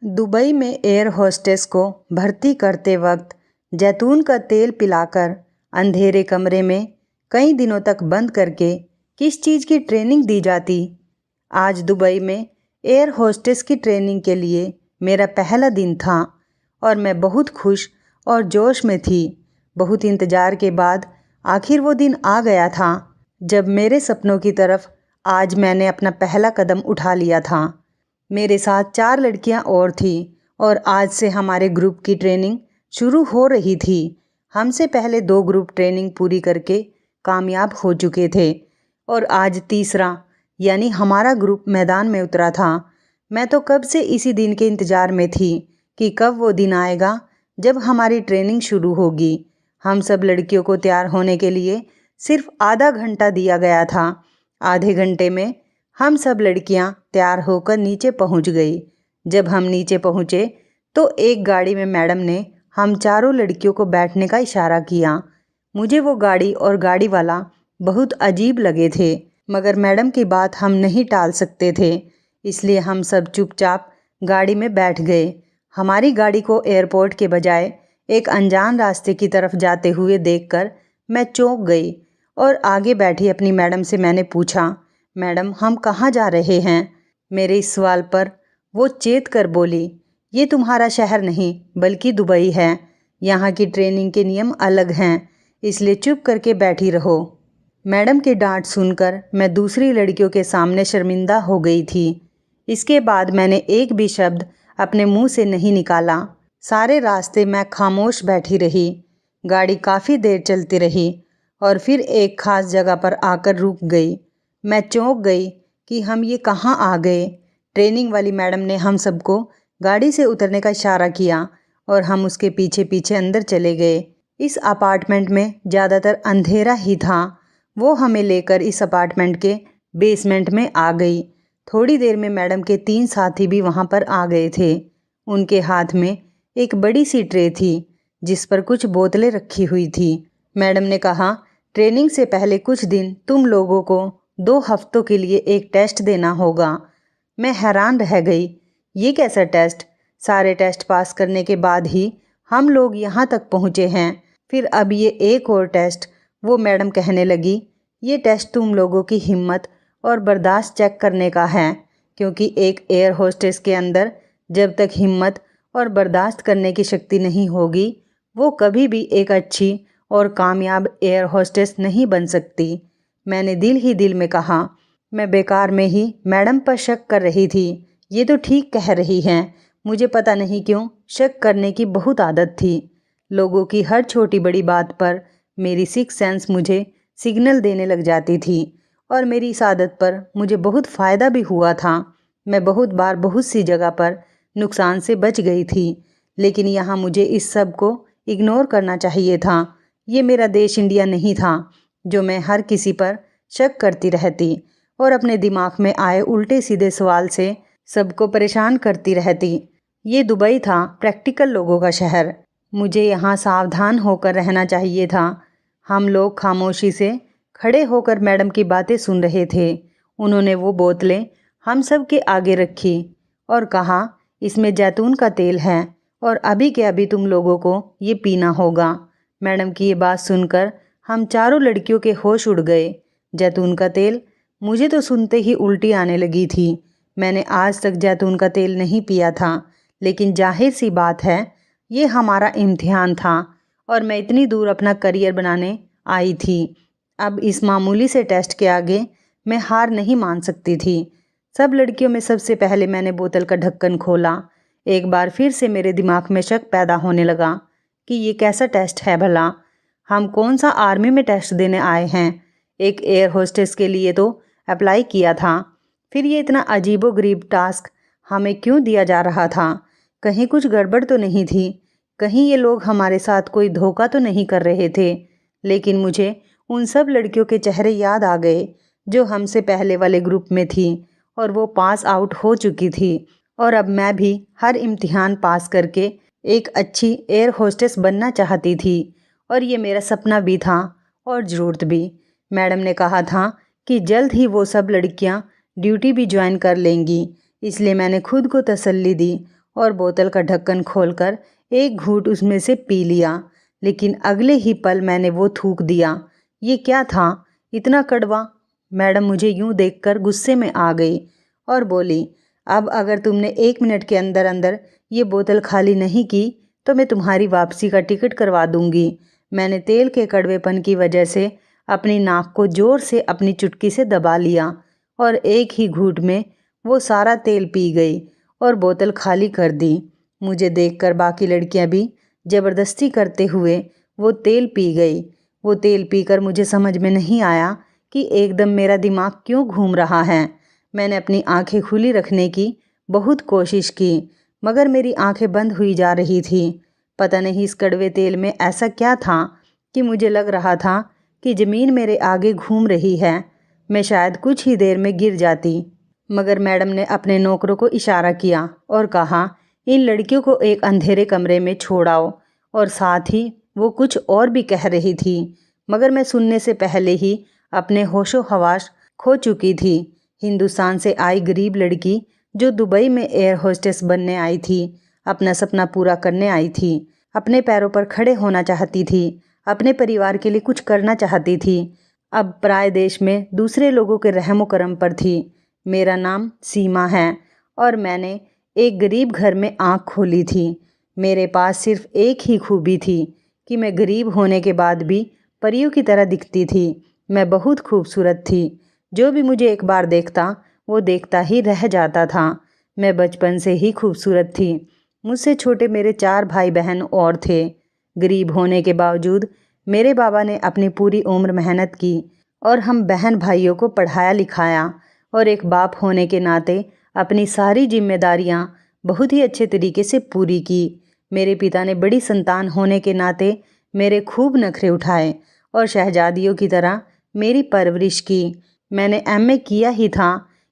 Dubai में air hostess को भर्ती करते वक्त जैतून का तेल पिलाकर अंधेरे कमरे में कई दिनों तक बंद करके किस चीज़ की ट्रेनिंग दी जाती। आज दुबई में एयर होस्टेस की ट्रेनिंग के लिए मेरा पहला दिन था और मैं बहुत खुश और जोश में थी। बहुत इंतज़ार के बाद आखिर वो दिन आ गया था जब मेरे सपनों की तरफ आज मैंने अपना पहला कदम उठा लिया था। मेरे साथ 4 लड़कियां और थीं और आज से हमारे ग्रुप की ट्रेनिंग शुरू हो रही थी। हमसे पहले 2 ग्रुप ट्रेनिंग पूरी करके कामयाब हो चुके थे और आज तीसरा यानी हमारा ग्रुप मैदान में उतरा था। मैं तो कब से इसी दिन के इंतज़ार में थी कि कब वो दिन आएगा जब हमारी ट्रेनिंग शुरू होगी। हम सब लड़कियों को तैयार होने के लिए सिर्फ आधा घंटा दिया गया था। आधे घंटे में हम सब लड़कियां तैयार होकर नीचे पहुंच गई। जब हम नीचे पहुंचे तो एक गाड़ी में मैडम ने हम चारों लड़कियों को बैठने का इशारा किया। मुझे वो गाड़ी और गाड़ी वाला बहुत अजीब लगे थे, मगर मैडम की बात हम नहीं टाल सकते थे, इसलिए हम सब चुपचाप गाड़ी में बैठ गए। हमारी गाड़ी को एयरपोर्ट के बजाय एक अनजान रास्ते की तरफ जाते हुए देखकर मैं चौंक गई और आगे बैठी अपनी मैडम से मैंने पूछा, मैडम हम कहाँ जा रहे हैं? मेरे इस सवाल पर वो चेत कर बोली, ये तुम्हारा शहर नहीं बल्कि दुबई है। यहाँ की ट्रेनिंग के नियम अलग हैं, इसलिए चुप करके बैठी रहो। मैडम के डांट सुनकर मैं दूसरी लड़कियों के सामने शर्मिंदा हो गई थी। इसके बाद मैंने एक भी शब्द अपने मुंह से नहीं निकाला। सारे रास्ते मैं खामोश बैठी रही। गाड़ी काफ़ी देर चलती रही और फिर एक खास जगह पर आकर रुक गई। मैं चौंक गई कि हम ये कहाँ आ गए। ट्रेनिंग वाली मैडम ने हम सबको गाड़ी से उतरने का इशारा किया और हम उसके पीछे पीछे अंदर चले गए। इस अपार्टमेंट में ज़्यादातर अंधेरा ही था। वो हमें लेकर इस अपार्टमेंट के बेसमेंट में आ गई। थोड़ी देर में मैडम के 3 साथी भी वहाँ पर आ गए थे। उनके हाथ में एक बड़ी सी ट्रे थी जिस पर कुछ बोतलें रखी हुई थी। मैडम ने कहा, ट्रेनिंग से पहले कुछ दिन तुम लोगों को 2 हफ्तों के लिए एक टेस्ट देना होगा। मैं हैरान रह गई, ये कैसा टेस्ट? सारे टेस्ट पास करने के बाद ही हम लोग यहाँ तक पहुँचे हैं, फिर अब ये एक और टेस्ट। वो मैडम कहने लगी, ये टेस्ट तुम लोगों की हिम्मत और बर्दाश्त चेक करने का है, क्योंकि एक एयर होस्टेस के अंदर जब तक हिम्मत और बर्दाश्त करने की शक्ति नहीं होगी वो कभी भी एक अच्छी और कामयाब एयर होस्टेस नहीं बन सकती। मैंने दिल ही दिल में कहा, मैं बेकार में ही मैडम पर शक कर रही थी। ये तो ठीक कह रही हैं, मुझे पता नहीं क्यों शक करने की बहुत आदत थी। लोगों की हर छोटी बड़ी बात पर मेरी सिक्स सेंस मुझे सिग्नल देने लग जाती थी और मेरी इस आदत पर मुझे बहुत फ़ायदा भी हुआ था। मैं बहुत बार बहुत सी जगह पर नुकसान से बच गई थी, लेकिन यहाँ मुझे इस सब को इग्नोर करना चाहिए था। ये मेरा देश इंडिया नहीं था जो मैं हर किसी पर शक करती रहती और अपने दिमाग में आए उल्टे सीधे सवाल से सबको परेशान करती रहती। ये दुबई था, प्रैक्टिकल लोगों का शहर। मुझे यहाँ सावधान होकर रहना चाहिए था। हम लोग खामोशी से खड़े होकर मैडम की बातें सुन रहे थे। उन्होंने वो बोतलें हम सब के आगे रखी और कहा, इसमें जैतून का तेल है और अभी के अभी तुम लोगों को ये पीना होगा। मैडम की ये बात सुनकर हम चारों लड़कियों के होश उड़ गए। जैतून का तेल, मुझे तो सुनते ही उल्टी आने लगी थी। मैंने आज तक जैतून का तेल नहीं पिया था, लेकिन जाहिर सी बात है ये हमारा इम्तिहान था और मैं इतनी दूर अपना करियर बनाने आई थी। अब इस मामूली से टेस्ट के आगे मैं हार नहीं मान सकती थी। सब लड़कियों में सबसे पहले मैंने बोतल का ढक्कन खोला। एक बार फिर से मेरे दिमाग में शक पैदा होने लगा कि ये कैसा टेस्ट है भला? हम कौन सा आर्मी में टेस्ट देने आए हैं? एक एयर होस्टेस के लिए तो अप्लाई किया था, फिर ये इतना अजीबोगरीब टास्क हमें क्यों दिया जा रहा था? कहीं कुछ गड़बड़ तो नहीं थी? कहीं ये लोग हमारे साथ कोई धोखा तो नहीं कर रहे थे? लेकिन मुझे उन सब लड़कियों के चेहरे याद आ गए जो हमसे पहले वाले ग्रुप में थी और वो पास आउट हो चुकी थी और अब मैं भी हर इम्तिहान पास करके एक अच्छी एयर होस्टेस बनना चाहती थी और ये मेरा सपना भी था और ज़रूरत भी। मैडम ने कहा था कि जल्द ही वो सब लड़कियां ड्यूटी भी ज्वाइन कर लेंगी, इसलिए मैंने खुद को तसल्ली दी और बोतल का ढक्कन खोलकर एक घूंट उसमें से पी लिया। लेकिन अगले ही पल मैंने वो थूक दिया। ये क्या था, इतना कड़वा? मैडम मुझे यूं देखकर गुस्से में आ गई और बोली, अब अगर तुमने 1 मिनट के अंदर अंदर ये बोतल खाली नहीं की तो मैं तुम्हारी वापसी का टिकट करवा दूंगी। मैंने तेल के कड़वेपन की वजह से अपनी नाक को ज़ोर से अपनी चुटकी से दबा लिया और एक ही घूंट में वो सारा तेल पी गई और बोतल खाली कर दी। मुझे देखकर बाकी लड़कियां भी ज़बरदस्ती करते हुए वो तेल पी गई। वो तेल पीकर मुझे समझ में नहीं आया कि एकदम मेरा दिमाग क्यों घूम रहा है। मैंने अपनी आंखें खुली रखने की बहुत कोशिश की, मगर मेरी आंखें बंद हुई जा रही थी। पता नहीं इस कड़वे तेल में ऐसा क्या था कि मुझे लग रहा था कि ज़मीन मेरे आगे घूम रही है। मैं शायद कुछ ही देर में गिर जाती, मगर मैडम ने अपने नौकरों को इशारा किया और कहा, इन लड़कियों को एक अंधेरे कमरे में छोड़ आओ। और साथ ही वो कुछ और भी कह रही थी, मगर मैं सुनने से पहले ही अपने होशो हवास खो चुकी थी। हिंदुस्तान से आई गरीब लड़की जो दुबई में एयर होस्टेस बनने आई थी, अपना सपना पूरा करने आई थी, अपने पैरों पर खड़े होना चाहती थी, अपने परिवार के लिए कुछ करना चाहती थी, अब पराए देश में दूसरे लोगों के रहमो करम पर थी। मेरा नाम सीमा है और मैंने एक गरीब घर में आँख खोली थी। मेरे पास सिर्फ एक ही खूबी थी कि मैं गरीब होने के बाद भी परियों की तरह दिखती थी। मैं बहुत खूबसूरत थी। जो भी मुझे एक बार देखता वो देखता ही रह जाता था। मैं बचपन से ही खूबसूरत थी। मुझसे छोटे मेरे 4 भाई बहन और थे। गरीब होने के बावजूद मेरे बाबा ने अपनी पूरी उम्र मेहनत की और हम बहन भाइयों को पढ़ाया लिखाया और एक बाप होने के नाते अपनी सारी जिम्मेदारियां बहुत ही अच्छे तरीके से पूरी की। मेरे पिता ने बड़ी संतान होने के नाते मेरे खूब नखरे उठाए और शहजादियों की तरह मेरी परवरिश की। मैंने एमए किया ही था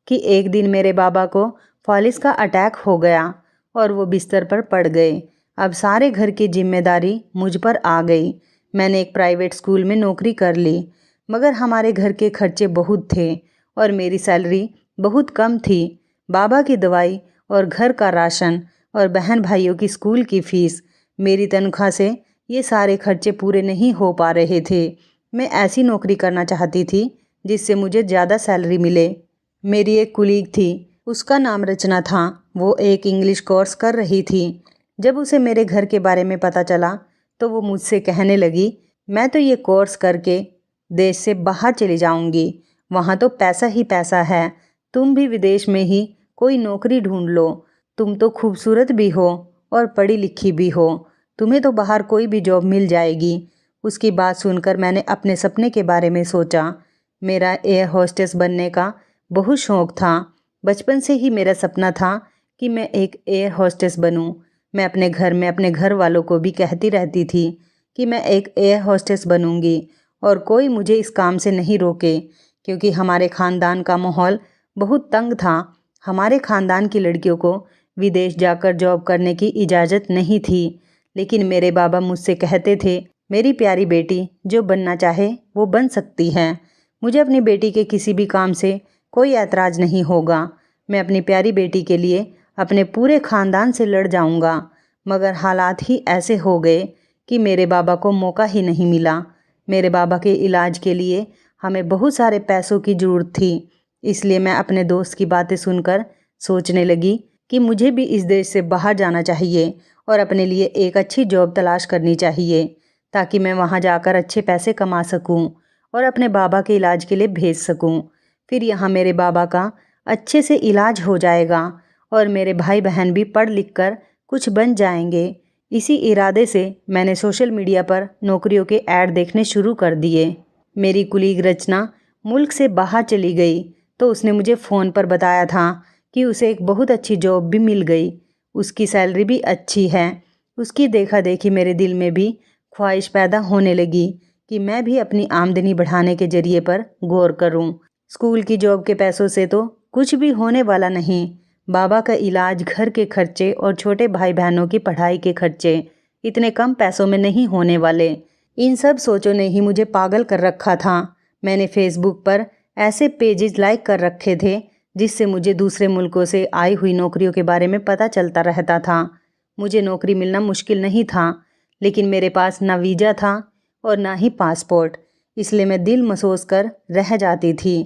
कि एक दिन मेरे बाबा को फॉलिस का अटैक हो गया और वो बिस्तर पर पड़ गए। अब सारे घर की जिम्मेदारी मुझ पर आ गई। मैंने एक प्राइवेट स्कूल में नौकरी कर ली, मगर हमारे घर के खर्चे बहुत थे और मेरी सैलरी बहुत कम थी। बाबा की दवाई और घर का राशन और बहन भाइयों की स्कूल की फ़ीस, मेरी तनख्वाह से ये सारे खर्चे पूरे नहीं हो पा रहे थे। मैं ऐसी नौकरी करना चाहती थी जिससे मुझे ज़्यादा सैलरी मिले। मेरी एक कुलीग थी, उसका नाम रचना था। वो एक इंग्लिश कोर्स कर रही थी। जब उसे मेरे घर के बारे में पता चला तो वो मुझसे कहने लगी, मैं तो ये कोर्स करके देश से बाहर चली जाऊंगी, वहाँ तो पैसा ही पैसा है। तुम भी विदेश में ही कोई नौकरी ढूंढ लो। तुम तो खूबसूरत भी हो और पढ़ी लिखी भी हो, तुम्हें तो बाहर कोई भी जॉब मिल जाएगी। उसकी बात सुनकर मैंने अपने सपने के बारे में सोचा। मेरा एयर होस्टेस बनने का बहुत शौक़ था। बचपन से ही मेरा सपना था कि मैं एक एयर होस्टेस बनूं। मैं अपने घर में अपने घर वालों को भी कहती रहती थी कि मैं एक एयर होस्टेस बनूंगी और कोई मुझे इस काम से नहीं रोके, क्योंकि हमारे ख़ानदान का माहौल बहुत तंग था। हमारे ख़ानदान की लड़कियों को विदेश जाकर जॉब करने की इजाज़त नहीं थी। लेकिन मेरे बाबा मुझसे कहते थे, मेरी प्यारी बेटी जो बनना चाहे वो बन सकती है। मुझे अपनी बेटी के किसी भी काम से कोई ऐतराज़ नहीं होगा। मैं अपनी प्यारी बेटी के लिए अपने पूरे ख़ानदान से लड़ जाऊंगा। मगर हालात ही ऐसे हो गए कि मेरे बाबा को मौका ही नहीं मिला। मेरे बाबा के इलाज के लिए हमें बहुत सारे पैसों की ज़रूरत थी। इसलिए मैं अपने दोस्त की बातें सुनकर सोचने लगी कि मुझे भी इस देश से बाहर जाना चाहिए और अपने लिए एक अच्छी जॉब तलाश करनी चाहिए, ताकि मैं वहाँ जाकर अच्छे पैसे कमा सकूँ और अपने बाबा के इलाज के लिए भेज सकूँ। फिर यहाँ मेरे बाबा का अच्छे से इलाज हो जाएगा और मेरे भाई बहन भी पढ़ लिख कर कुछ बन जाएंगे। इसी इरादे से मैंने सोशल मीडिया पर नौकरियों के ऐड देखने शुरू कर दिए। मेरी कुलीग रचना मुल्क से बाहर चली गई तो उसने मुझे फ़ोन पर बताया था कि उसे एक बहुत अच्छी जॉब भी मिल गई। उसकी सैलरी भी अच्छी है। उसकी देखा देखी मेरे दिल में भी ख्वाहिश पैदा होने लगी कि मैं भी अपनी आमदनी बढ़ाने के ज़रिए पर गौर करूं। स्कूल की जॉब के पैसों से तो कुछ भी होने वाला नहीं। बाबा का इलाज, घर के खर्चे और छोटे भाई बहनों की पढ़ाई के खर्चे इतने कम पैसों में नहीं होने वाले। इन सब सोचों ने ही मुझे पागल कर रखा था। मैंने फेसबुक पर ऐसे पेजेस लाइक कर रखे थे जिससे मुझे दूसरे मुल्कों से आई हुई नौकरियों के बारे में पता चलता रहता था। मुझे नौकरी मिलना मुश्किल नहीं था, लेकिन मेरे पास ना वीज़ा था और ना ही पासपोर्ट, इसलिए मैं दिल मसोस कर रह जाती थी।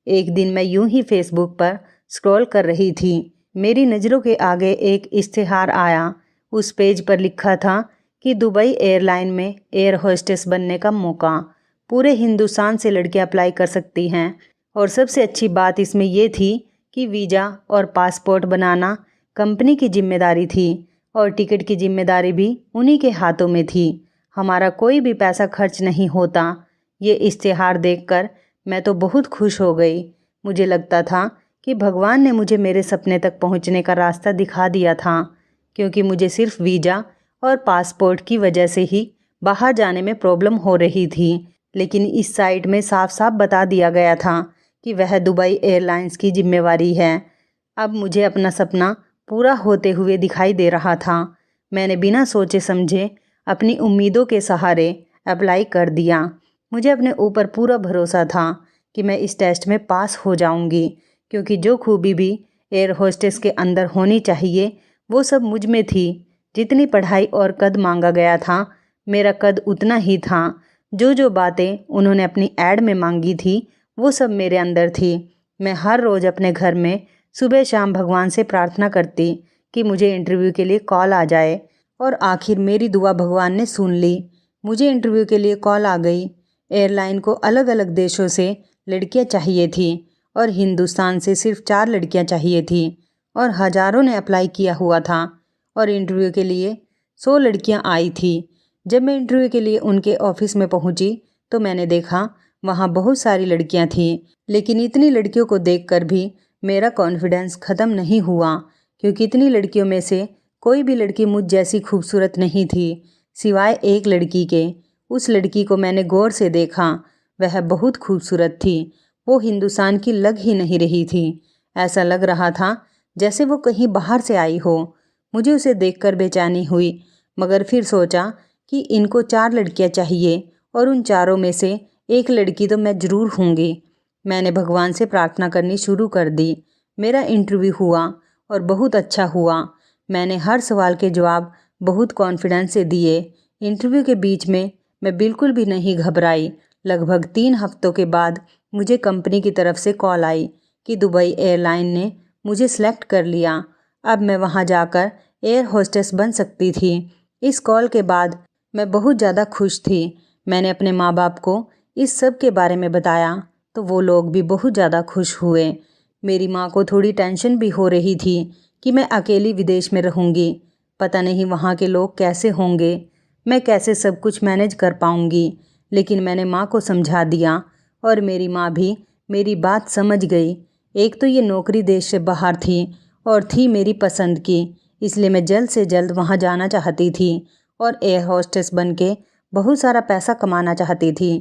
एक दिन मैं यूं ही फेसबुक पर स्क्रॉल कर रही थी। मेरी नज़रों के आगे एक इश्तिहार आया। उस पेज पर लिखा था कि दुबई एयरलाइन में एयर होस्टेस बनने का मौका। पूरे हिंदुस्तान से लड़कियां अप्लाई कर सकती हैं और सबसे अच्छी बात इसमें यह थी कि वीज़ा और पासपोर्ट बनाना कंपनी की जिम्मेदारी थी और टिकट की जिम्मेदारी भी उन्हीं के हाथों में थी। हमारा कोई भी पैसा खर्च नहीं होता। ये इश्तिहार देखकर मैं तो बहुत खुश हो गई। मुझे लगता था कि भगवान ने मुझे मेरे सपने तक पहुंचने का रास्ता दिखा दिया था, क्योंकि मुझे सिर्फ वीज़ा और पासपोर्ट की वजह से ही बाहर जाने में प्रॉब्लम हो रही थी। लेकिन इस साइट में साफ साफ बता दिया गया था कि वह दुबई एयरलाइंस की जिम्मेवारी है। अब मुझे अपना सपना पूरा होते हुए दिखाई दे रहा था। मैंने बिना सोचे समझे अपनी उम्मीदों के सहारे अप्लाई कर दिया। मुझे अपने ऊपर पूरा भरोसा था कि मैं इस टेस्ट में पास हो जाऊंगी, क्योंकि जो खूबी भी एयर होस्टेस के अंदर होनी चाहिए वो सब मुझ में थी। जितनी पढ़ाई और कद मांगा गया था, मेरा कद उतना ही था। जो जो बातें उन्होंने अपनी ऐड में मांगी थी वो सब मेरे अंदर थी। मैं हर रोज़ अपने घर में सुबह शाम भगवान से प्रार्थना करती कि मुझे इंटरव्यू के लिए कॉल आ जाए, और आखिर मेरी दुआ भगवान ने सुन ली। मुझे इंटरव्यू के लिए कॉल आ गई। एयरलाइन को अलग अलग देशों से लड़कियां चाहिए थी और हिंदुस्तान से सिर्फ 4 लड़कियां चाहिए थी, और हज़ारों ने अप्लाई किया हुआ था और इंटरव्यू के लिए 100 लड़कियां आई थी। जब मैं इंटरव्यू के लिए उनके ऑफिस में पहुंची तो मैंने देखा वहां बहुत सारी लड़कियां थीं, लेकिन इतनी लड़कियों को देखकर भी मेरा कॉन्फिडेंस ख़त्म नहीं हुआ, क्योंकि इतनी लड़कियों में से कोई भी लड़की मुझ जैसी खूबसूरत नहीं थी, सिवाय एक लड़की के। उस लड़की को मैंने गौर से देखा। वह बहुत खूबसूरत थी। वो हिंदुस्तान की लग ही नहीं रही थी। ऐसा लग रहा था जैसे वो कहीं बाहर से आई हो। मुझे उसे देखकर बेचैनी हुई, मगर फिर सोचा कि इनको 4 लड़कियां चाहिए और उन चारों में से एक लड़की तो मैं ज़रूर होंगी। मैंने भगवान से प्रार्थना करनी शुरू कर दी। मेरा इंटरव्यू हुआ और बहुत अच्छा हुआ। मैंने हर सवाल के जवाब बहुत कॉन्फिडेंस से दिए। इंटरव्यू के बीच में मैं बिल्कुल भी नहीं घबराई। लगभग 3 हफ्तों के बाद मुझे कंपनी की तरफ से कॉल आई कि दुबई एयरलाइन ने मुझे सेलेक्ट कर लिया। अब मैं वहां जाकर एयर होस्टेस बन सकती थी। इस कॉल के बाद मैं बहुत ज़्यादा खुश थी। मैंने अपने माँ बाप को इस सब के बारे में बताया तो वो लोग भी बहुत ज़्यादा खुश हुए। मेरी माँ को थोड़ी टेंशन भी हो रही थी कि मैं अकेली विदेश में रहूँगी। पता नहीं वहाँ के लोग कैसे होंगे, मैं कैसे सब कुछ मैनेज कर पाऊँगी। लेकिन मैंने माँ को समझा दिया और मेरी माँ भी मेरी बात समझ गई। एक तो ये नौकरी देश से बाहर थी और थी मेरी पसंद की, इसलिए मैं जल्द से जल्द वहाँ जाना चाहती थी और एयर होस्टेस बन के बहुत सारा पैसा कमाना चाहती थी।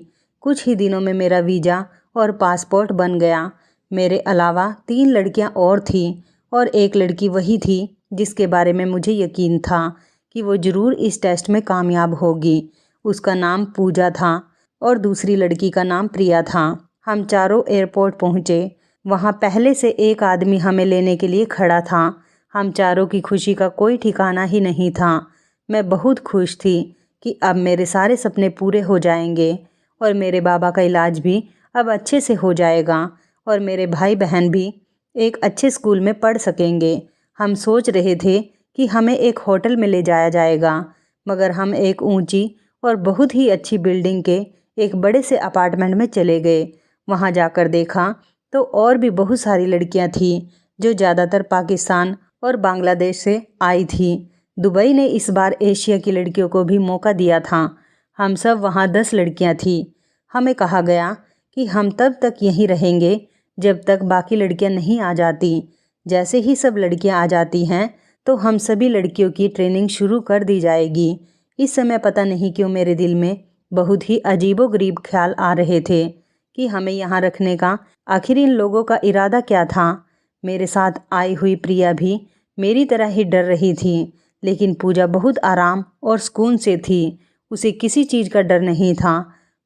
कुछ ही दिनों में मेरा वीज़ा और पासपोर्ट बन गया। मेरे अलावा 3 लड़कियां और थीं और एक लड़की वही थी जिसके बारे में मुझे यकीन था कि वो ज़रूर इस टेस्ट में कामयाब होगी। उसका नाम पूजा था और दूसरी लड़की का नाम प्रिया था। हम चारों एयरपोर्ट पहुँचे। वहाँ पहले से एक आदमी हमें लेने के लिए खड़ा था। हम चारों की खुशी का कोई ठिकाना ही नहीं था। मैं बहुत खुश थी कि अब मेरे सारे सपने पूरे हो जाएंगे और मेरे बाबा का इलाज भी अब अच्छे से हो जाएगा और मेरे भाई बहन भी एक अच्छे स्कूल में पढ़ सकेंगे। हम सोच रहे थे कि हमें एक होटल में ले जाया जाएगा, मगर हम एक ऊंची और बहुत ही अच्छी बिल्डिंग के एक बड़े से अपार्टमेंट में चले गए। वहां जाकर देखा तो और भी बहुत सारी लड़कियां थीं जो ज़्यादातर पाकिस्तान और बांग्लादेश से आई थी। दुबई ने इस बार एशिया की लड़कियों को भी मौका दिया था। हम सब वहाँ 10 लड़कियाँ थीं। हमें कहा गया कि हम तब तक यहीं रहेंगे जब तक बाकी लड़कियाँ नहीं आ जाती। जैसे ही सब लड़कियाँ आ जाती हैं तो हम सभी लड़कियों की ट्रेनिंग शुरू कर दी जाएगी। इस समय पता नहीं क्यों मेरे दिल में बहुत ही अजीबोगरीब ख्याल आ रहे थे कि हमें यहाँ रखने का आखिर इन लोगों का इरादा क्या था। मेरे साथ आई हुई प्रिया भी मेरी तरह ही डर रही थी, लेकिन पूजा बहुत आराम और सुकून से थी। उसे किसी चीज़ का डर नहीं था।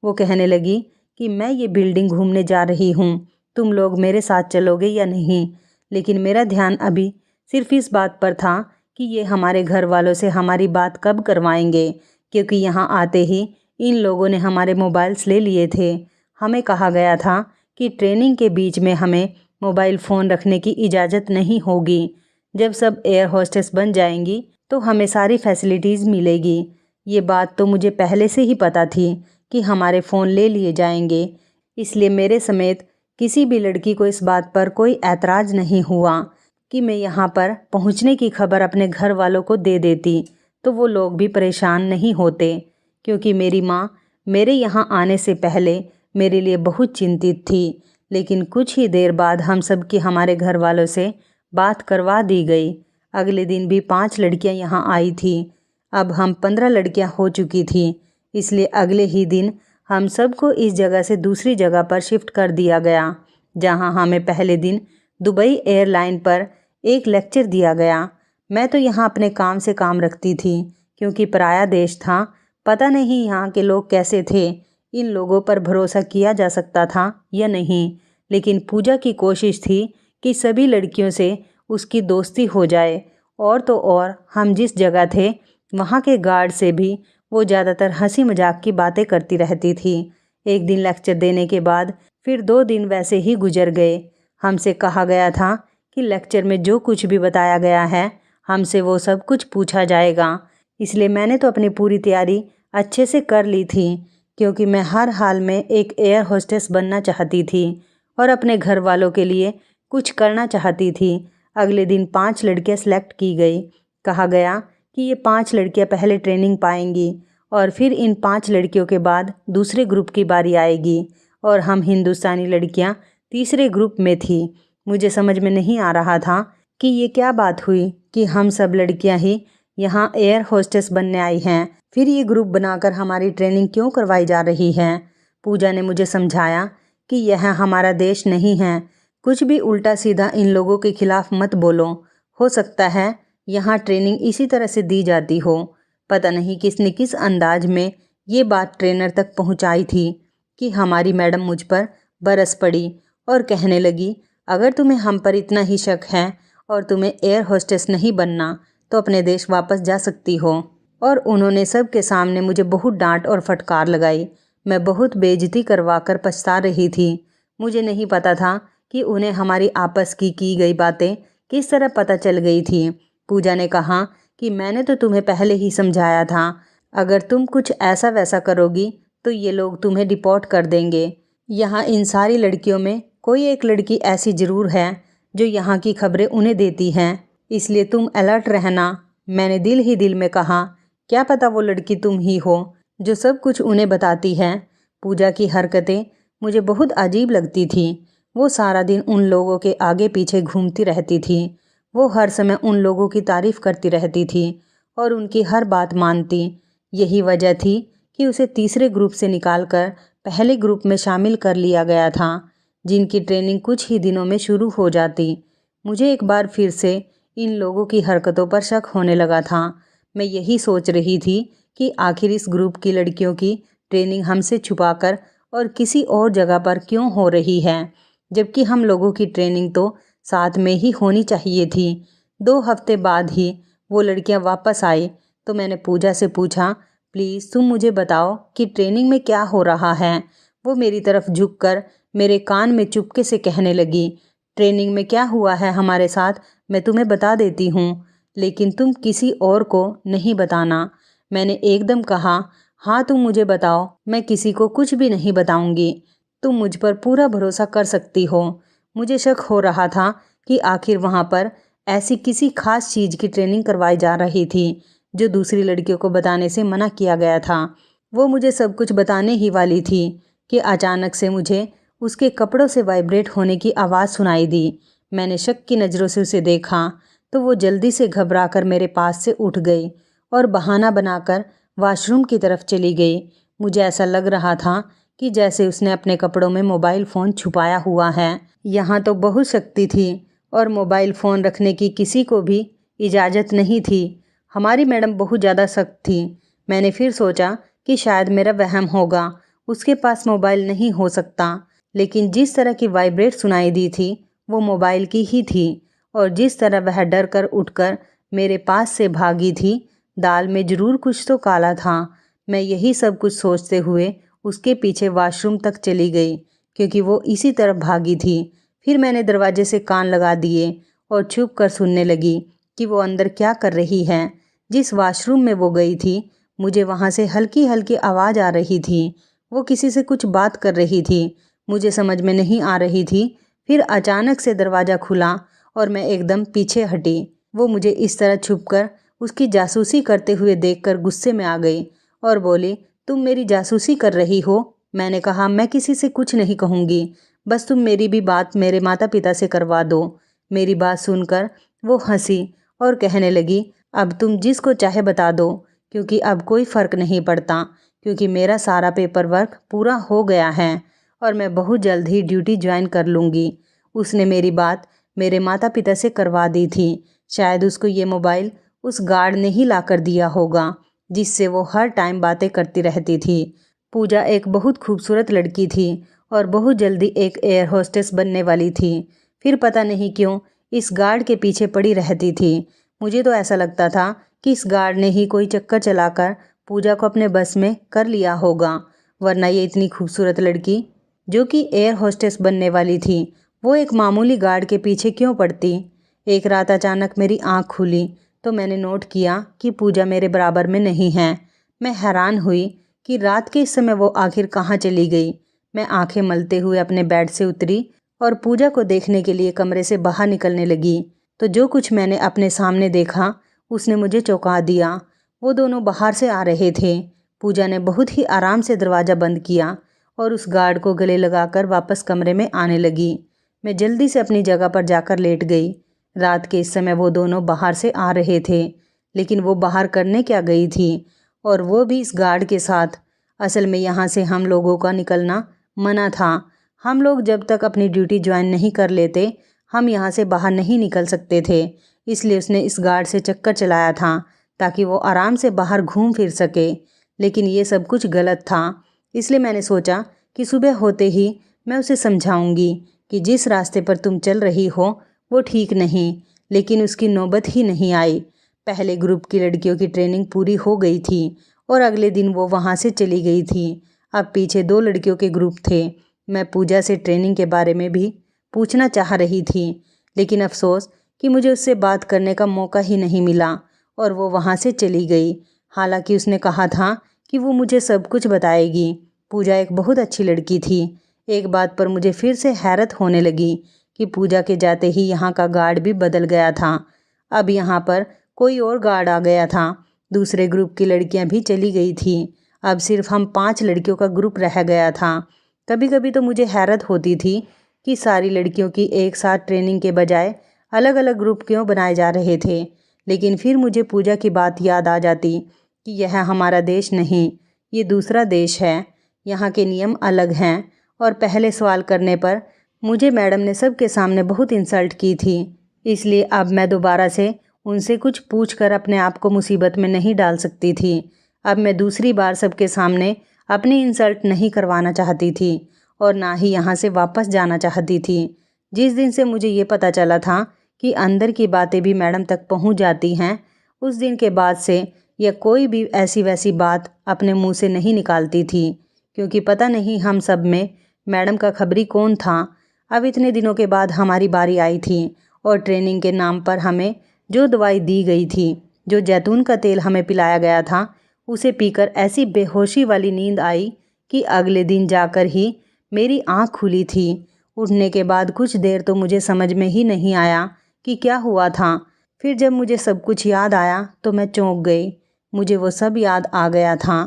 वो कहने लगी कि मैं ये बिल्डिंग घूमने जा रही हूँ, तुम लोग मेरे साथ चलोगे या नहीं। लेकिन मेरा ध्यान अभी सिर्फ इस बात पर था कि ये हमारे घर वालों से हमारी बात कब करवाएंगे, क्योंकि यहाँ आते ही इन लोगों ने हमारे मोबाइल्स ले लिए थे। हमें कहा गया था कि ट्रेनिंग के बीच में हमें मोबाइल फ़ोन रखने की इजाज़त नहीं होगी। जब सब एयर होस्टेस बन जाएंगी तो हमें सारी फैसिलिटीज़ मिलेगी। ये बात तो मुझे पहले से ही पता थी कि हमारे फ़ोन ले लिए जाएंगे, इसलिए मेरे समेत किसी भी लड़की को इस बात पर कोई ऐतराज़ नहीं हुआ कि मैं यहाँ पर पहुँचने की खबर अपने घर वालों को दे देती तो वो लोग भी परेशान नहीं होते, क्योंकि मेरी माँ मेरे यहाँ आने से पहले मेरे लिए बहुत चिंतित थी। लेकिन कुछ ही देर बाद हम सब की हमारे घर वालों से बात करवा दी गई। अगले दिन भी 5 लड़कियाँ यहाँ आई थी। अब हम 15 लड़कियाँ हो चुकी थी, इसलिए अगले ही दिन हम सबको इस जगह से दूसरी जगह पर शिफ्ट कर दिया गया, जहाँ हमें पहले दिन दुबई एयरलाइन पर एक लेक्चर दिया गया। मैं तो यहाँ अपने काम से काम रखती थी, क्योंकि पराया देश था, पता नहीं यहाँ के लोग कैसे थे, इन लोगों पर भरोसा किया जा सकता था या नहीं। लेकिन पूजा की कोशिश थी कि सभी लड़कियों से उसकी दोस्ती हो जाए, और तो और हम जिस जगह थे वहाँ के गार्ड से भी वो ज़्यादातर हंसी मजाक की बातें करती रहती थी। एक दिन लेक्चर देने के बाद फिर 2 दिन वैसे ही गुजर गए। हमसे कहा गया था कि लेक्चर में जो कुछ भी बताया गया है हमसे वो सब कुछ पूछा जाएगा, इसलिए मैंने तो अपनी पूरी तैयारी अच्छे से कर ली थी, क्योंकि मैं हर हाल में एक एयर होस्टेस बनना चाहती थी और अपने घर वालों के लिए कुछ करना चाहती थी। अगले दिन 5 लड़कियां सेलेक्ट की गई। कहा गया कि ये 5 लड़कियां पहले ट्रेनिंग पाएंगी और फिर इन 5 लड़कियों के बाद दूसरे ग्रुप की बारी आएगी और हम हिंदुस्तानी लड़कियां तीसरे ग्रुप में थी। मुझे समझ में नहीं आ रहा था कि ये क्या बात हुई कि हम सब लड़कियां ही यहाँ एयर होस्टेस बनने आई हैं, फिर ये ग्रुप बनाकर हमारी ट्रेनिंग क्यों करवाई जा रही है। पूजा ने मुझे समझाया कि यह हमारा देश नहीं है, कुछ भी उल्टा सीधा इन लोगों के खिलाफ मत बोलो, हो सकता है यहाँ ट्रेनिंग इसी तरह से दी जाती हो। पता नहीं किसने किस अंदाज में ये बात ट्रेनर तक पहुँचाई थी कि हमारी मैडम मुझ पर बरस पड़ी और कहने लगी, अगर तुम्हें हम पर इतना ही शक है और तुम्हें एयर होस्टेस नहीं बनना तो अपने देश वापस जा सकती हो। और उन्होंने सबके सामने मुझे बहुत डांट और फटकार लगाई। मैं बहुत बेइज्जती करवा कर पछता रही थी। मुझे नहीं पता था कि उन्हें हमारी आपस की गई बातें किस तरह पता चल गई थी। पूजा ने कहा कि मैंने तो तुम्हें पहले ही समझाया था, अगर तुम कुछ ऐसा वैसा करोगी तो ये लोग तुम्हें डिपोर्ट कर देंगे। यहाँ इन सारी लड़कियों में कोई एक लड़की ऐसी ज़रूर है जो यहाँ की खबरें उन्हें देती हैं, इसलिए तुम अलर्ट रहना। मैंने दिल ही दिल में कहा, क्या पता वो लड़की तुम ही हो जो सब कुछ उन्हें बताती है। पूजा की हरकतें मुझे बहुत अजीब लगती थी। वो सारा दिन उन लोगों के आगे पीछे घूमती रहती थी। वो हर समय उन लोगों की तारीफ़ करती रहती थी और उनकी हर बात मानती। यही वजह थी कि उसे तीसरे ग्रुप से निकालकर पहले ग्रुप में शामिल कर लिया गया था, जिनकी ट्रेनिंग कुछ ही दिनों में शुरू हो जाती। मुझे एक बार फिर से इन लोगों की हरकतों पर शक होने लगा था। मैं यही सोच रही थी कि आखिर इस ग्रुप की लड़कियों की ट्रेनिंग हमसे छुपाकर और किसी और जगह पर क्यों हो रही है, जबकि हम लोगों की ट्रेनिंग तो साथ में ही होनी चाहिए थी। 2 हफ्ते बाद ही वो लड़कियां वापस आई तो मैंने पूजा से पूछा, प्लीज़ तुम मुझे बताओ कि ट्रेनिंग में क्या हो रहा है। वो मेरी तरफ झुककर मेरे कान में चुपके से कहने लगी, ट्रेनिंग में क्या हुआ है हमारे साथ मैं तुम्हें बता देती हूँ, लेकिन तुम किसी और को नहीं बताना। मैंने एकदम कहा, हाँ तुम मुझे बताओ, मैं किसी को कुछ भी नहीं बताऊंगी। तुम मुझ पर पूरा भरोसा कर सकती हो। मुझे शक हो रहा था कि आखिर वहाँ पर ऐसी किसी खास चीज़ की ट्रेनिंग करवाई जा रही थी जो दूसरी लड़कियों को बताने से मना किया गया था। वो मुझे सब कुछ बताने ही वाली थी कि अचानक से मुझे उसके कपड़ों से वाइब्रेट होने की आवाज़ सुनाई दी। मैंने शक की नज़रों से उसे देखा तो वो जल्दी से घबराकर मेरे पास से उठ गई और बहाना बनाकर वॉशरूम की तरफ चली गई। मुझे ऐसा लग रहा था कि जैसे उसने अपने कपड़ों में मोबाइल फ़ोन छुपाया हुआ है। यहाँ तो बहुत शक्ति थी और मोबाइल फ़ोन रखने की किसी को भी इजाज़त नहीं थी। हमारी मैडम बहुत ज़्यादा सख्त थी। मैंने फिर सोचा कि शायद मेरा वहम होगा, उसके पास मोबाइल नहीं हो सकता। लेकिन जिस तरह की वाइब्रेट सुनाई दी थी वो मोबाइल की ही थी, और जिस तरह वह डर कर उठकर मेरे पास से भागी थी, दाल में ज़रूर कुछ तो काला था। मैं यही सब कुछ सोचते हुए उसके पीछे वॉशरूम तक चली गई, क्योंकि वो इसी तरफ भागी थी। फिर मैंने दरवाजे से कान लगा दिए और छुप कर सुनने लगी कि वो अंदर क्या कर रही है। जिस वॉशरूम में वो गई थी, मुझे वहाँ से हल्की हल्की आवाज़ आ रही थी। वो किसी से कुछ बात कर रही थी, मुझे समझ में नहीं आ रही थी। फिर अचानक से दरवाज़ा खुला और मैं एकदम पीछे हटी। वो मुझे इस तरह छुपकर उसकी जासूसी करते हुए देखकर गुस्से में आ गई और बोली, तुम मेरी जासूसी कर रही हो? मैंने कहा, मैं किसी से कुछ नहीं कहूँगी, बस तुम मेरी भी बात मेरे माता पिता से करवा दो। मेरी बात सुनकर वो हंसी और कहने लगी, अब तुम जिसको चाहे बता दो, क्योंकि अब कोई फ़र्क नहीं पड़ता, क्योंकि मेरा सारा पेपर वर्क पूरा हो गया है और मैं बहुत जल्द ही ड्यूटी ज्वाइन कर लूँगी। उसने मेरी बात मेरे माता पिता से करवा दी थी। शायद उसको ये मोबाइल उस गार्ड ने ही ला कर दिया होगा जिससे वो हर टाइम बातें करती रहती थी। पूजा एक बहुत खूबसूरत लड़की थी और बहुत जल्दी एक एयर होस्टेस बनने वाली थी। फिर पता नहीं क्यों इस गार्ड के पीछे पड़ी रहती थी। मुझे तो ऐसा लगता था कि इस गार्ड ने ही कोई चक्कर चलाकर पूजा को अपने बस में कर लिया होगा, वरना ये इतनी खूबसूरत लड़की जो कि एयर होस्टेस बनने वाली थी, वो एक मामूली गार्ड के पीछे क्यों पड़ती। एक रात अचानक मेरी आँख खुली तो मैंने नोट किया कि पूजा मेरे बराबर में नहीं है। मैं हैरान हुई कि रात के इस समय वो आखिर कहाँ चली गई। मैं आंखें मलते हुए अपने बेड से उतरी और पूजा को देखने के लिए कमरे से बाहर निकलने लगी, तो जो कुछ मैंने अपने सामने देखा उसने मुझे चौंका दिया। वो दोनों बाहर से आ रहे थे। पूजा ने बहुत ही आराम से दरवाज़ा बंद किया और उस गार्ड को गले लगाकर वापस कमरे में आने लगी। मैं जल्दी से अपनी जगह पर जाकर लेट गई। रात के इस समय वो दोनों बाहर से आ रहे थे, लेकिन वो बाहर करने क्या गई थी, और वो भी इस गार्ड के साथ। असल में यहाँ से हम लोगों का निकलना मना था। हम लोग जब तक अपनी ड्यूटी ज्वाइन नहीं कर लेते, हम यहाँ से बाहर नहीं निकल सकते थे। इसलिए उसने इस गार्ड से चक्कर चलाया था ताकि वो आराम से बाहर घूम फिर सके, लेकिन ये सब कुछ गलत था। इसलिए मैंने सोचा कि सुबह होते ही मैं उसे समझाऊंगी कि जिस रास्ते पर तुम चल रही हो वो ठीक नहीं। लेकिन उसकी नौबत ही नहीं आई। पहले ग्रुप की लड़कियों की ट्रेनिंग पूरी हो गई थी और अगले दिन वो वहाँ से चली गई थी। अब पीछे 2 लड़कियों के ग्रुप थे। मैं पूजा से ट्रेनिंग के बारे में भी पूछना चाह रही थी, लेकिन अफसोस कि मुझे उससे बात करने का मौका ही नहीं मिला और वो वहाँ से चली गई। हालांकि उसने कहा था कि वो मुझे सब कुछ बताएगी। पूजा एक बहुत अच्छी लड़की थी। एक बात पर मुझे फिर से हैरत होने लगी कि पूजा के जाते ही यहाँ का गार्ड भी बदल गया था। अब यहाँ पर कोई और गार्ड आ गया था। दूसरे ग्रुप की लड़कियाँ भी चली गई थी। अब सिर्फ हम 5 लड़कियों का ग्रुप रह गया था। कभी कभी तो मुझे हैरत होती थी कि सारी लड़कियों की एक साथ ट्रेनिंग के बजाय अलग अलग ग्रुप क्यों बनाए जा रहे थे। लेकिन फिर मुझे पूजा की बात याद आ जाती कि यह हमारा देश नहीं, ये दूसरा देश है। यहाँ के नियम अलग हैं। और पहले सवाल करने पर मुझे मैडम ने सबके सामने बहुत इंसल्ट की थी। इसलिए अब मैं दोबारा से उनसे कुछ पूछकर अपने आप को मुसीबत में नहीं डाल सकती थी। अब मैं दूसरी बार सबके सामने अपनी इंसल्ट नहीं करवाना चाहती थी और ना ही यहाँ से वापस जाना चाहती थी। जिस दिन से मुझे ये पता चला था कि अंदर की बातें भी मैडम तक पहुँच जाती हैं, उस दिन के बाद से यह कोई भी ऐसी वैसी बात अपने मुंह से नहीं निकालती थी, क्योंकि पता नहीं हम सब में मैडम का खबरी कौन था। अब इतने दिनों के बाद हमारी बारी आई थी और ट्रेनिंग के नाम पर हमें जो दवाई दी गई थी, जो जैतून का तेल हमें पिलाया गया था, उसे पीकर ऐसी बेहोशी वाली नींद आई कि अगले दिन जाकर ही मेरी आँख खुली थी। उठने के बाद कुछ देर तो मुझे समझ में ही नहीं आया कि क्या हुआ था। फिर जब मुझे सब कुछ याद आया तो मैं चौंक गई। मुझे वो सब याद आ गया था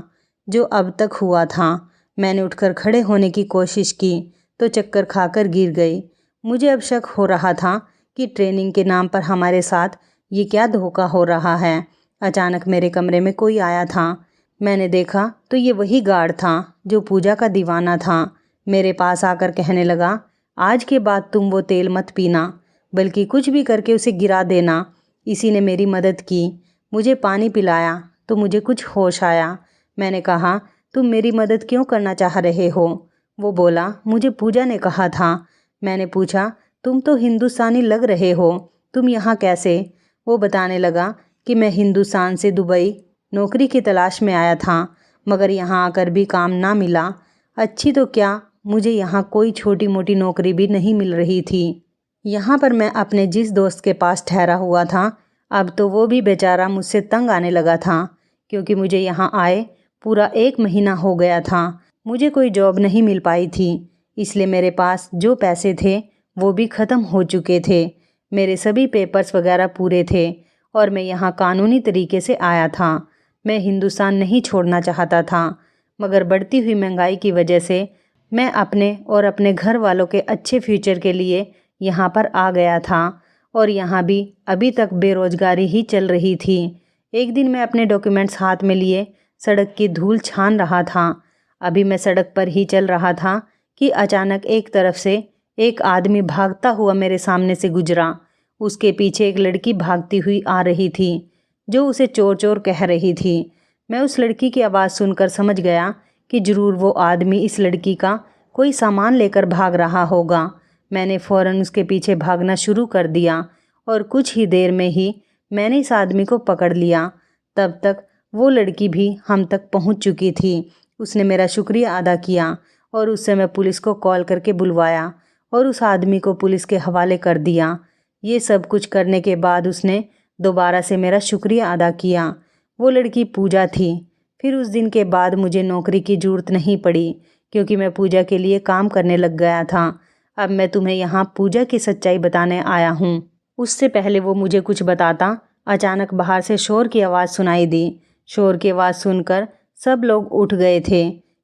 जो अब तक हुआ था। मैंने उठकर खड़े होने की कोशिश की तो चक्कर खाकर गिर गई। मुझे अब शक हो रहा था कि ट्रेनिंग के नाम पर हमारे साथ ये क्या धोखा हो रहा है। अचानक मेरे कमरे में कोई आया था। मैंने देखा तो ये वही गार्ड था जो पूजा का दीवाना था। मेरे पास आकर कहने लगा, आज के बाद तुम वो तेल मत पीना, बल्कि कुछ भी करके उसे गिरा देना। इसी ने मेरी मदद की। मुझे पानी पिलाया तो मुझे कुछ होश आया। मैंने कहा, तुम मेरी मदद क्यों करना चाह रहे हो? वो बोला, मुझे पूजा ने कहा था। मैंने पूछा, तुम तो हिंदुस्तानी लग रहे हो, तुम यहाँ कैसे? वो बताने लगा कि मैं हिंदुस्तान से दुबई नौकरी की तलाश में आया था, मगर यहाँ आकर भी काम ना मिला। अच्छी तो क्या, मुझे यहाँ कोई छोटी मोटी नौकरी भी नहीं मिल रही थी। यहाँ पर मैं अपने जिस दोस्त के पास ठहरा हुआ था, अब तो वो भी बेचारा मुझसे तंग आने लगा था, क्योंकि मुझे यहाँ आए पूरा 1 महीना हो गया था। मुझे कोई जॉब नहीं मिल पाई थी, इसलिए मेरे पास जो पैसे थे वो भी ख़त्म हो चुके थे। मेरे सभी पेपर्स वगैरह पूरे थे और मैं यहाँ कानूनी तरीके से आया था। मैं हिंदुस्तान नहीं छोड़ना चाहता था, मगर बढ़ती हुई महंगाई की वजह से मैं अपने और अपने घर वालों के अच्छे फ्यूचर के लिए यहाँ पर आ गया था और यहाँ भी अभी तक बेरोजगारी ही चल रही थी। एक दिन मैं अपने डॉक्यूमेंट्स हाथ में लिए सड़क की धूल छान रहा था। अभी मैं सड़क पर ही चल रहा था कि अचानक एक तरफ से एक आदमी भागता हुआ मेरे सामने से गुजरा। उसके पीछे एक लड़की भागती हुई आ रही थी, जो उसे चोर चोर कह रही थी। मैं उस लड़की की आवाज़ सुनकर समझ गया कि ज़रूर वो आदमी इस लड़की का कोई सामान लेकर भाग रहा होगा। मैंने फ़ौरन उसके पीछे भागना शुरू कर दिया और कुछ ही देर में ही मैंने इस आदमी को पकड़ लिया। तब तक वो लड़की भी हम तक पहुंच चुकी थी। उसने मेरा शुक्रिया अदा किया और उससे मैं पुलिस को कॉल करके बुलवाया और उस आदमी को पुलिस के हवाले कर दिया। ये सब कुछ करने के बाद उसने दोबारा से मेरा शुक्रिया अदा किया। वो लड़की पूजा थी। फिर उस दिन के बाद मुझे नौकरी की ज़रूरत नहीं पड़ी, क्योंकि मैं पूजा के लिए काम करने लग गया था। अब मैं तुम्हें यहाँ पूजा की सच्चाई बताने आया हूँ। उससे पहले वो मुझे कुछ बताता, अचानक बाहर से शोर की आवाज़ सुनाई दी। शोर की आवाज़ सुनकर सब लोग उठ गए थे।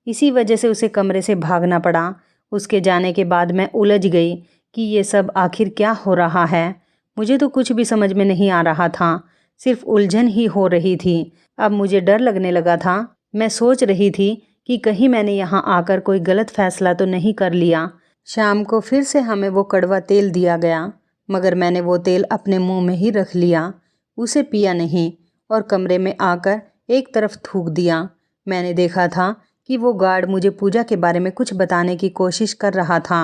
इसी वजह से उसे कमरे से भागना पड़ा। उसके जाने के बाद मैं उलझ गई कि ये सब आखिर क्या हो रहा है। मुझे तो कुछ भी समझ में नहीं आ रहा था, सिर्फ उलझन ही हो रही थी। अब मुझे डर लगने लगा था। मैं सोच रही थी कि कहीं मैंने यहाँ आकर कोई गलत फैसला तो नहीं कर लिया। शाम को फिर से हमें वो कड़वा तेल दिया गया, मगर मैंने वो तेल अपने मुंह में ही रख लिया, उसे पिया नहीं और कमरे में आकर एक तरफ थूक दिया। मैंने देखा था कि वो गार्ड मुझे पूजा के बारे में कुछ बताने की कोशिश कर रहा था,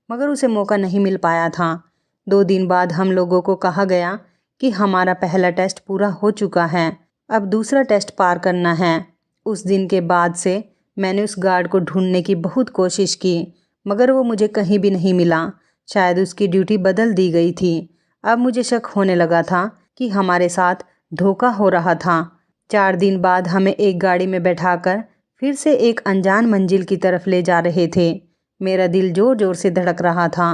मगर उसे मौका नहीं मिल पाया था। 2 दिन बाद हम लोगों को कहा गया कि हमारा पहला टेस्ट पूरा हो चुका है, अब दूसरा टेस्ट पार करना है। उस दिन के बाद से मैंने उस गार्ड को ढूंढने की बहुत कोशिश की, मगर वो मुझे कहीं भी नहीं मिला। शायद उसकी ड्यूटी बदल दी गई थी। अब मुझे शक होने लगा था कि हमारे साथ धोखा हो रहा था। 4 दिन बाद हमें एक गाड़ी में बैठाकर फिर से एक अनजान मंजिल की तरफ ले जा रहे थे। मेरा दिल ज़ोर ज़ोर से धड़क रहा था।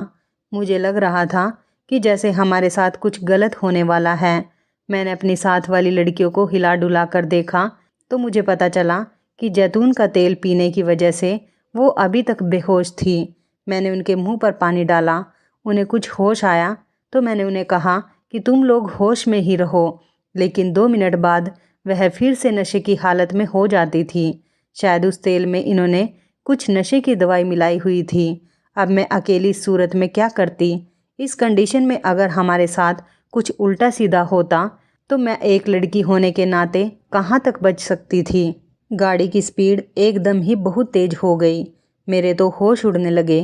मुझे लग रहा था कि जैसे हमारे साथ कुछ गलत होने वाला है। मैंने अपनी साथ वाली लड़कियों को हिला डुला कर देखा तो मुझे पता चला कि जैतून का तेल पीने की वजह से वो अभी तक बेहोश थी। मैंने उनके मुंह पर पानी डाला। उन्हें कुछ होश आया तो मैंने उन्हें कहा कि तुम लोग होश में ही रहो, लेकिन 2 मिनट बाद वह फिर से नशे की हालत में हो जाती थी। शायद उस तेल में इन्होंने कुछ नशे की दवाई मिलाई हुई थी। अब मैं अकेली इस सूरत में क्या करती? इस कंडीशन में अगर हमारे साथ कुछ उल्टा सीधा होता तो मैं एक लड़की होने के नाते कहाँ तक बच सकती थी। गाड़ी की स्पीड एकदम ही बहुत तेज हो गई। मेरे तो होश उड़ने लगे।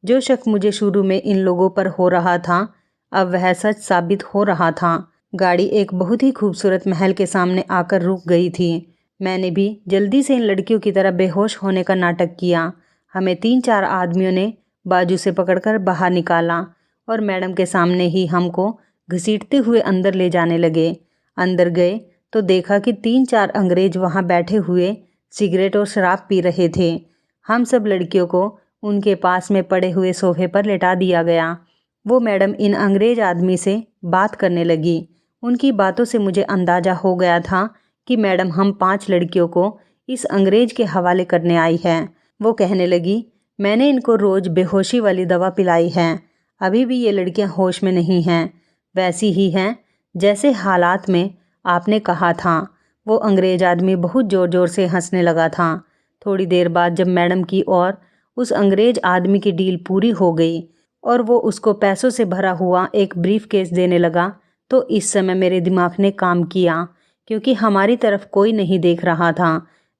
जो शक मुझे शुरू में इन लोगों पर हो रहा था, अब वह सच साबित हो रहा था। गाड़ी एक बहुत ही खूबसूरत महल के सामने आकर रुक गई थी। मैंने भी जल्दी से इन लड़कियों की तरह बेहोश होने का नाटक किया। हमें 3-4 आदमियों ने बाजू से पकड़कर बाहर निकाला और मैडम के सामने ही हमको घसीटते हुए अंदर ले जाने लगे। अंदर गए तो देखा कि 3-4 अंग्रेज वहाँ बैठे हुए सिगरेट और शराब पी रहे थे। हम सब लड़कियों को उनके पास में पड़े हुए सोफे पर लेटा दिया गया। वो मैडम इन अंग्रेज आदमी से बात करने लगी। उनकी बातों से मुझे अंदाज़ा हो गया था कि मैडम हम 5 लड़कियों को इस अंग्रेज के हवाले करने आई है। वो कहने लगी, मैंने इनको रोज़ बेहोशी वाली दवा पिलाई है, अभी भी ये लड़कियां होश में नहीं हैं, वैसी ही हैं जैसे हालात में आपने कहा था। वो अंग्रेज आदमी बहुत ज़ोर ज़ोर से हंसने लगा था। थोड़ी देर बाद जब मैडम की और उस अंग्रेज आदमी की डील पूरी हो गई और वो उसको पैसों से भरा हुआ एक ब्रीफ केस देने लगा, तो इस समय मेरे दिमाग ने काम किया, क्योंकि हमारी तरफ कोई नहीं देख रहा था।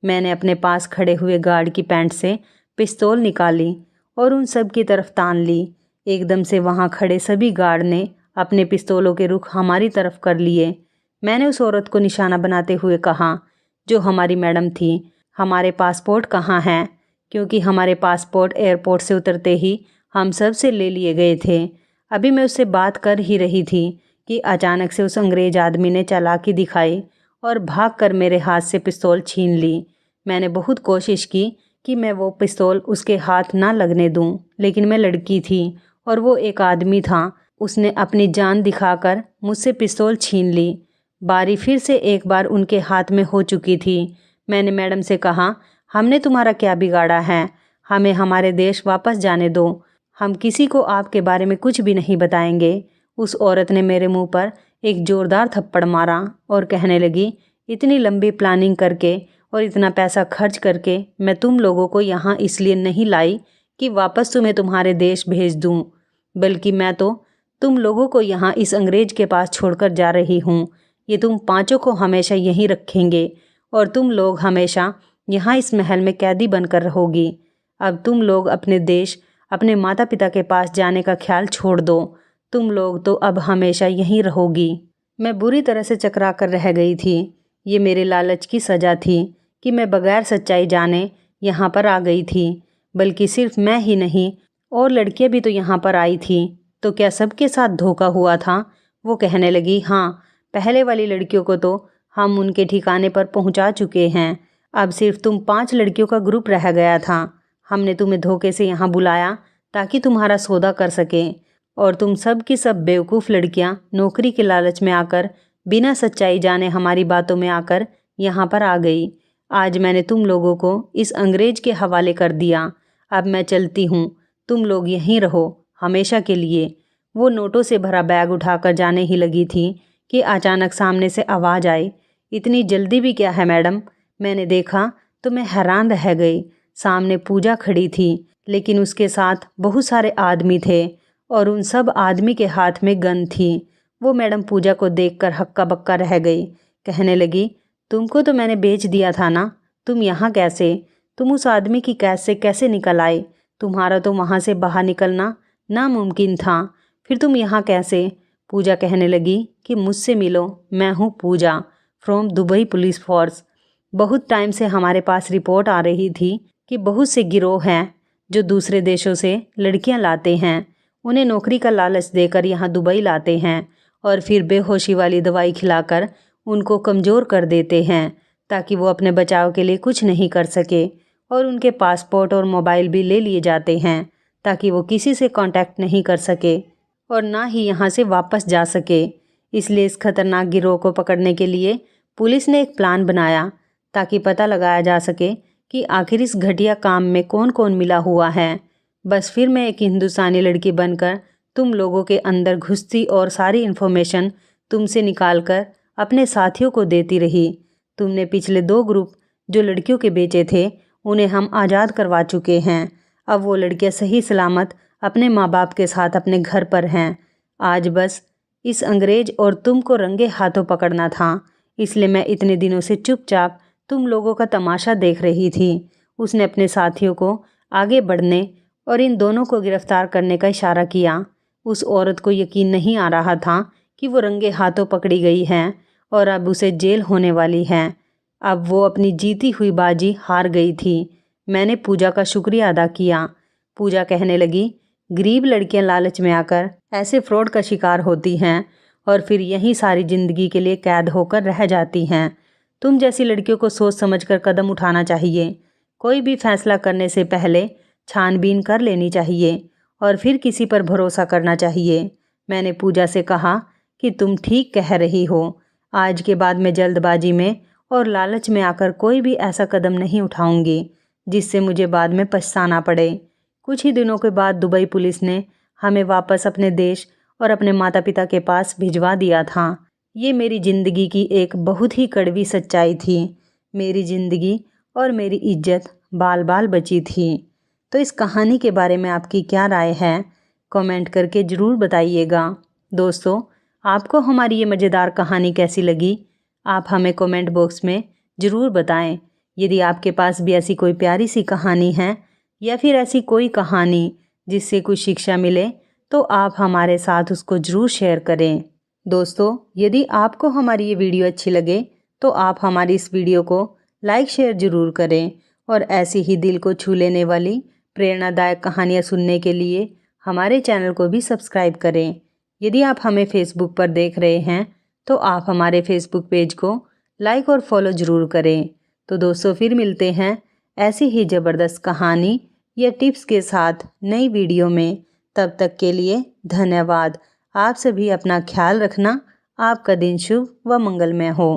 मैंने अपने पास खड़े हुए गार्ड की पैंट से पिस्तौल निकाली और उन सब की तरफ तान ली। एकदम से वहाँ खड़े सभी गार्ड ने अपने पिस्तौलों के रुख हमारी तरफ कर लिए। मैंने उस औरत को निशाना बनाते हुए कहा, जो हमारी मैडम थी, हमारे पासपोर्ट कहाँ हैं? क्योंकि हमारे पासपोर्ट एयरपोर्ट से उतरते ही हम सब से ले लिए गए थे। अभी मैं उससे बात कर ही रही थी कि अचानक से उस अंग्रेज आदमी ने चालाकी दिखाई और भागकर मेरे हाथ से पिस्तौल छीन ली। मैंने बहुत कोशिश की कि मैं वो पिस्तौल उसके हाथ ना लगने दूं, लेकिन मैं लड़की थी और वो एक आदमी था। उसने अपनी जान दिखाकर मुझसे पिस्तौल छीन ली। बारी फिर से एक बार उनके हाथ में हो चुकी थी। मैंने मैडम से कहा, हमने तुम्हारा क्या बिगाड़ा है? हमें हमारे देश वापस जाने दो। हम किसी को आपके बारे में कुछ भी नहीं बताएंगे। उस औरत ने मेरे मुंह पर एक जोरदार थप्पड़ मारा और कहने लगी, इतनी लंबी प्लानिंग करके और इतना पैसा खर्च करके मैं तुम लोगों को यहाँ इसलिए नहीं लाई कि वापस तुम्हें तुम्हारे देश भेज दूँ, बल्कि मैं तो तुम लोगों को यहाँ इस अंग्रेज के पास छोड़कर जा रही हूँ। ये तुम पांचों को हमेशा यहीं रखेंगे और तुम लोग हमेशा यहाँ इस महल में कैदी बनकर रहोगी। अब तुम लोग अपने देश, अपने माता पिता के पास जाने का ख्याल छोड़ दो। तुम लोग तो अब हमेशा यहीं रहोगी। मैं बुरी तरह से चकरा कर रह गई थी। ये मेरे लालच की सज़ा थी कि मैं बगैर सच्चाई जाने यहाँ पर आ गई थी। बल्कि सिर्फ मैं ही नहीं, और लड़कियाँ भी तो यहाँ पर आई थी। तो क्या सबके साथ धोखा हुआ था? वो कहने लगी, हाँ, पहले वाली लड़कियों को तो हम उनके ठिकाने पर पहुँचा चुके हैं। अब सिर्फ तुम 5 लड़कियों का ग्रुप रह गया था। हमने तुम्हें धोखे से यहाँ बुलाया ताकि तुम्हारा सौदा कर सकें, और तुम सब की सब बेवकूफ़ लड़कियाँ नौकरी के लालच में आकर, बिना सच्चाई जाने हमारी बातों में आकर यहाँ पर आ गई। आज मैंने तुम लोगों को इस अंग्रेज के हवाले कर दिया। अब मैं चलती हूँ, तुम लोग यहीं रहो हमेशा के लिए। वो नोटों से भरा बैग उठाकर जाने ही लगी थी कि अचानक सामने से आवाज़ आई, इतनी जल्दी भी क्या है मैडम? मैंने देखा तो मैं हैरान रह गई। सामने पूजा खड़ी थी, लेकिन उसके साथ बहुत सारे आदमी थे और उन सब आदमी के हाथ में गन थी। वो मैडम पूजा को देखकर हक्का बक्का रह गई। कहने लगी, तुमको तो मैंने बेच दिया था ना, तुम यहाँ कैसे? तुम उस आदमी की कैद से कैसे निकल आए? तुम्हारा तो वहाँ से बाहर निकलना नामुमकिन था, फिर तुम यहाँ कैसे? पूजा कहने लगी कि मुझसे मिलो, मैं हूँ पूजा फ्रॉम दुबई पुलिस फोर्स। बहुत टाइम से हमारे पास रिपोर्ट आ रही थी कि बहुत से गिरोह हैं जो दूसरे देशों से लड़कियां लाते हैं, उन्हें नौकरी का लालच देकर यहाँ दुबई लाते हैं और फिर बेहोशी वाली दवाई खिलाकर उनको कमज़ोर कर देते हैं ताकि वो अपने बचाव के लिए कुछ नहीं कर सके, और उनके पासपोर्ट और मोबाइल भी ले लिए जाते हैं ताकि वो किसी से कांटेक्ट नहीं कर सके और ना ही यहाँ से वापस जा सके। इसलिए इस खतरनाक गिरोह को पकड़ने के लिए पुलिस ने एक प्लान बनाया ताकि पता लगाया जा सके कि आखिर इस घटिया काम में कौन कौन मिला हुआ है। बस फिर मैं एक हिंदुस्तानी लड़की बनकर तुम लोगों के अंदर घुसती और सारी इन्फॉर्मेशन तुमसे निकालकर अपने साथियों को देती रही। तुमने पिछले 2 ग्रुप जो लड़कियों के बेचे थे, उन्हें हम आज़ाद करवा चुके हैं। अब वो लड़कियां सही सलामत अपने माँ बाप के साथ अपने घर पर हैं। आज बस इस अंग्रेज और तुमको रंगे हाथों पकड़ना था, इसलिए मैं इतने दिनों से चुपचाप तुम लोगों का तमाशा देख रही थी। उसने अपने साथियों को आगे बढ़ने और इन दोनों को गिरफ्तार करने का इशारा किया। उस औरत को यकीन नहीं आ रहा था कि वो रंगे हाथों पकड़ी गई है और अब उसे जेल होने वाली है। अब वो अपनी जीती हुई बाजी हार गई थी। मैंने पूजा का शुक्रिया अदा किया। पूजा कहने लगी, गरीब लड़कियां लालच में आकर ऐसे फ्रॉड का शिकार होती हैं और फिर यहीं सारी ज़िंदगी के लिए कैद होकर रह जाती हैं। तुम जैसी लड़कियों को सोच समझकर कदम उठाना चाहिए। कोई भी फैसला करने से पहले छानबीन कर लेनी चाहिए और फिर किसी पर भरोसा करना चाहिए। मैंने पूजा से कहा कि तुम ठीक कह रही हो। आज के बाद मैं जल्दबाजी में और लालच में आकर कोई भी ऐसा कदम नहीं उठाऊंगी जिससे मुझे बाद में पछताना पड़े। कुछ ही दिनों के बाद दुबई पुलिस ने हमें वापस अपने देश और अपने माता पिता के पास भिजवा दिया था। ये मेरी ज़िंदगी की एक बहुत ही कड़वी सच्चाई थी। मेरी ज़िंदगी और मेरी इज्जत बाल बाल बची थी। तो इस कहानी के बारे में आपकी क्या राय है? कमेंट करके ज़रूर बताइएगा। दोस्तों, आपको हमारी ये मज़ेदार कहानी कैसी लगी? आप हमें कमेंट बॉक्स में ज़रूर बताएं। यदि आपके पास भी ऐसी कोई प्यारी सी कहानी है या फिर ऐसी कोई कहानी जिससे कुछ शिक्षा मिले तो आप हमारे साथ उसको ज़रूर शेयर करें। दोस्तों, यदि आपको हमारी ये वीडियो अच्छी लगे तो आप हमारी इस वीडियो को लाइक शेयर ज़रूर करें और ऐसी ही दिल को छू लेने वाली प्रेरणादायक कहानियाँ सुनने के लिए हमारे चैनल को भी सब्सक्राइब करें। यदि आप हमें फेसबुक पर देख रहे हैं तो आप हमारे फेसबुक पेज को लाइक और फॉलो ज़रूर करें। तो दोस्तों, फिर मिलते हैं ऐसी ही ज़बरदस्त कहानी या टिप्स के साथ नई वीडियो में। तब तक के लिए धन्यवाद। आप सभी अपना ख्याल रखना। आपका दिन शुभ व मंगलमय हो।